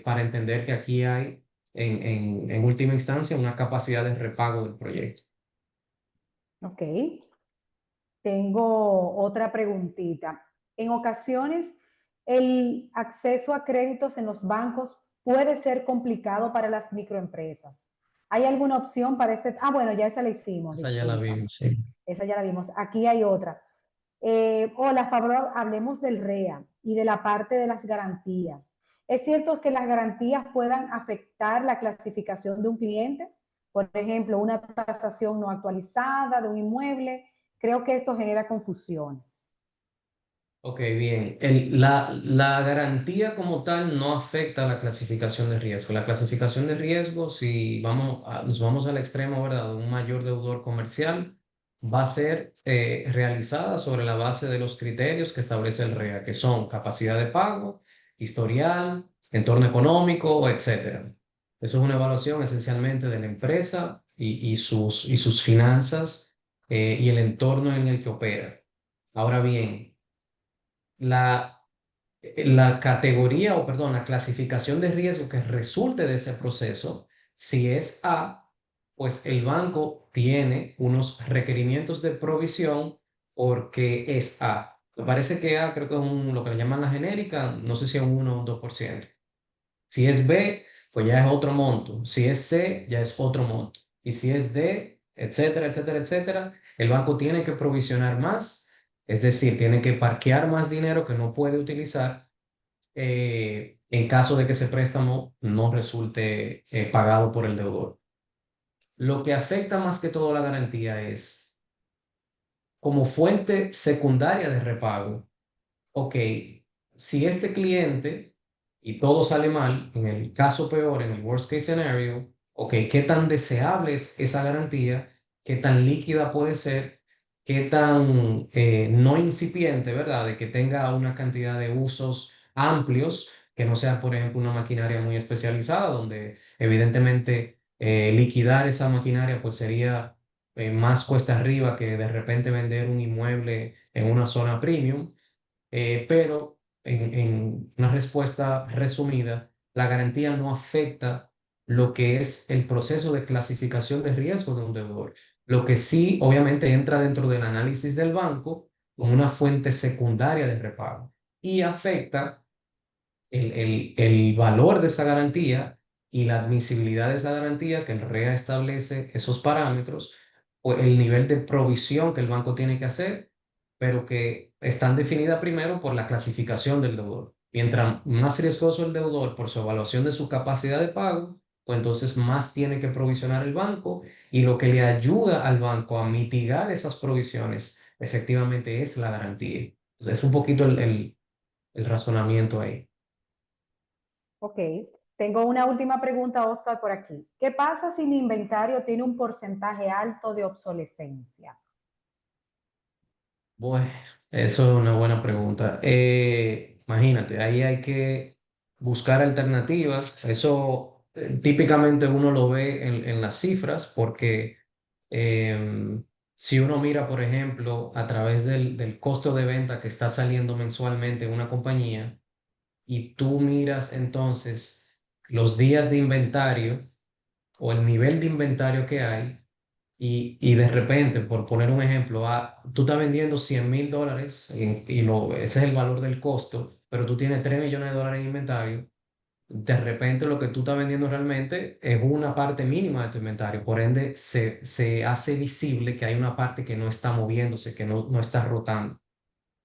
para entender que aquí hay, en última instancia, una capacidad de repago del proyecto. Ok. Tengo otra preguntita. En ocasiones, el acceso a créditos en los bancos puede ser complicado para las microempresas. ¿Hay alguna opción para este? Ah, bueno, ya esa la hicimos, Esa ya la discúlpame. vimos, sí. Esa ya la vimos. Aquí hay otra. Hola, favor, hablemos del REA y de la parte de las garantías. ¿Es cierto que las garantías puedan afectar la clasificación de un cliente? Por ejemplo, una tasación no actualizada de un inmueble. Creo que esto genera confusiones. Ok, bien. La garantía como tal no afecta a la clasificación de riesgo. La clasificación de riesgo, si nos vamos al extremo, ¿verdad? De un mayor deudor comercial, va a ser realizada sobre la base de los criterios que establece el REA, que son capacidad de pago, historial, entorno económico, etcétera. Eso es una evaluación esencialmente de la empresa y sus finanzas y el entorno en el que opera. Ahora bien, la, la categoría o, perdón, la clasificación de riesgo que resulte de ese proceso, si es A, pues el banco tiene unos requerimientos de provisión porque es A. Me parece que A creo que es lo que le llaman la genérica, no sé si es un 1 o un 2%. Si es B, pues ya es otro monto. Si es C, ya es otro monto. Y si es D, etcétera, etcétera, etcétera, el banco tiene que provisionar más, es decir, tiene que parquear más dinero que no puede utilizar en caso de que ese préstamo no resulte pagado por el deudor. Lo que afecta más que todo la garantía es como fuente secundaria de repago. Ok, si este cliente y todo sale mal, en el caso peor, en el worst case scenario, ok, ¿qué tan deseable es esa garantía? ¿Qué tan líquida puede ser? ¿Qué tan no incipiente, verdad? De que tenga una cantidad de usos amplios, que no sea, por ejemplo, una maquinaria muy especializada, donde evidentemente liquidar esa maquinaria pues sería más cuesta arriba que de repente vender un inmueble en una zona premium. Pero en una respuesta resumida, la garantía no afecta lo que es el proceso de clasificación de riesgo de un deudor. Lo que sí, obviamente, entra dentro del análisis del banco como una fuente secundaria de repago y afecta el valor de esa garantía y la admisibilidad de esa garantía, que el REA establece esos parámetros, o el nivel de provisión que el banco tiene que hacer, pero que están definidas primero por la clasificación del deudor. Mientras más riesgoso el deudor por su evaluación de su capacidad de pago, pues entonces más tiene que provisionar el banco, y lo que le ayuda al banco a mitigar esas provisiones efectivamente es la garantía. Entonces, es un poquito el razonamiento ahí. Ok. Tengo una última pregunta, Oscar, por aquí. ¿Qué pasa si mi inventario tiene un porcentaje alto de obsolescencia? Bueno, eso es una buena pregunta. Imagínate, ahí hay que buscar alternativas. Eso típicamente uno lo ve en las cifras, porque si uno mira, por ejemplo, a través del costo de venta que está saliendo mensualmente en una compañía, y tú miras entonces los días de inventario o el nivel de inventario que hay, y de repente, por poner un ejemplo, tú estás vendiendo $100,000 ese es el valor del costo, pero tú tienes $3 millones en inventario. De repente lo que tú estás vendiendo realmente es una parte mínima de tu inventario. Por ende, se hace visible que hay una parte que no está moviéndose, que no está rotando.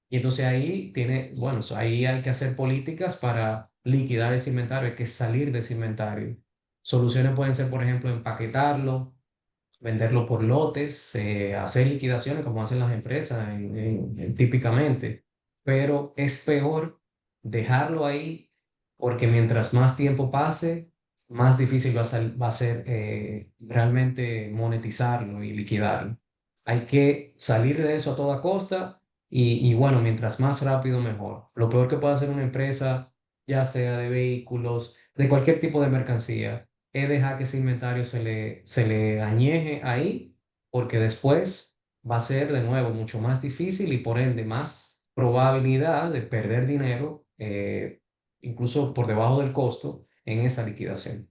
Y entonces ahí bueno, ahí hay que hacer políticas para liquidar ese inventario, hay que salir de ese inventario. Soluciones pueden ser, por ejemplo, empaquetarlo, venderlo por lotes, hacer liquidaciones como hacen las empresas típicamente. Pero es peor dejarlo ahí, porque mientras más tiempo pase, más difícil va a ser realmente monetizarlo y liquidarlo. Hay que salir de eso a toda costa, y bueno, mientras más rápido, mejor. Lo peor que puede hacer una empresa, ya sea de vehículos, de cualquier tipo de mercancía, es dejar que ese inventario se le añeje ahí, porque después va a ser de nuevo mucho más difícil y por ende más probabilidad de perder dinero, incluso por debajo del costo, en esa liquidación.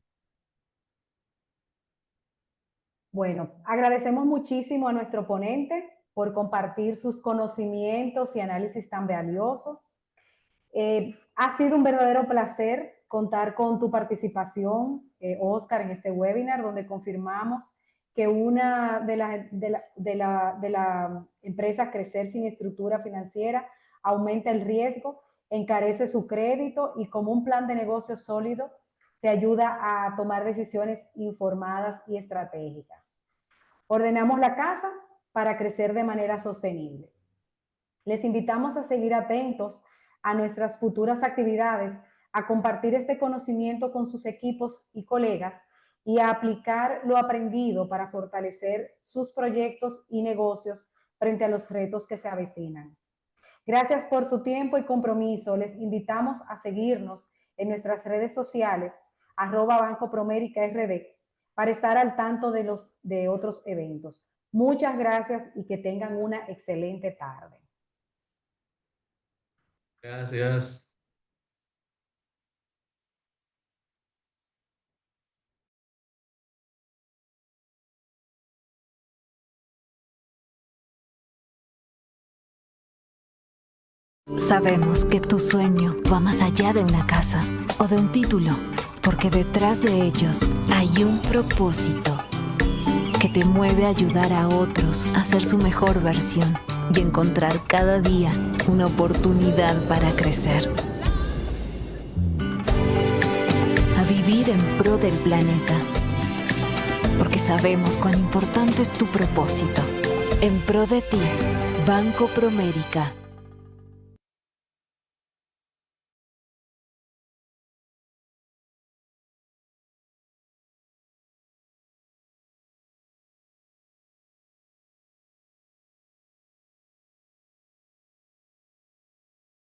Bueno, agradecemos muchísimo a nuestro ponente por compartir sus conocimientos y análisis tan valiosos. Ha sido un verdadero placer contar con tu participación, Oscar, en este webinar, donde confirmamos que una de las empresas crecer sin estructura financiera aumenta el riesgo, encarece su crédito y, como un plan de negocio sólido, te ayuda a tomar decisiones informadas y estratégicas. Ordenamos la casa para crecer de manera sostenible. Les invitamos a seguir atentos a nuestras futuras actividades, a compartir este conocimiento con sus equipos y colegas y a aplicar lo aprendido para fortalecer sus proyectos y negocios frente a los retos que se avecinan. Gracias por su tiempo y compromiso. Les invitamos a seguirnos en nuestras redes sociales, @Banco Promérica RD, para estar al tanto de otros eventos. Muchas gracias y que tengan una excelente tarde. Gracias. Sabemos que tu sueño va más allá de una casa o de un título, porque detrás de ellos hay un propósito que te mueve a ayudar a otros a ser su mejor versión y encontrar cada día una oportunidad para crecer. A vivir en pro del planeta, porque sabemos cuán importante es tu propósito. En pro de ti, Banco Promérica.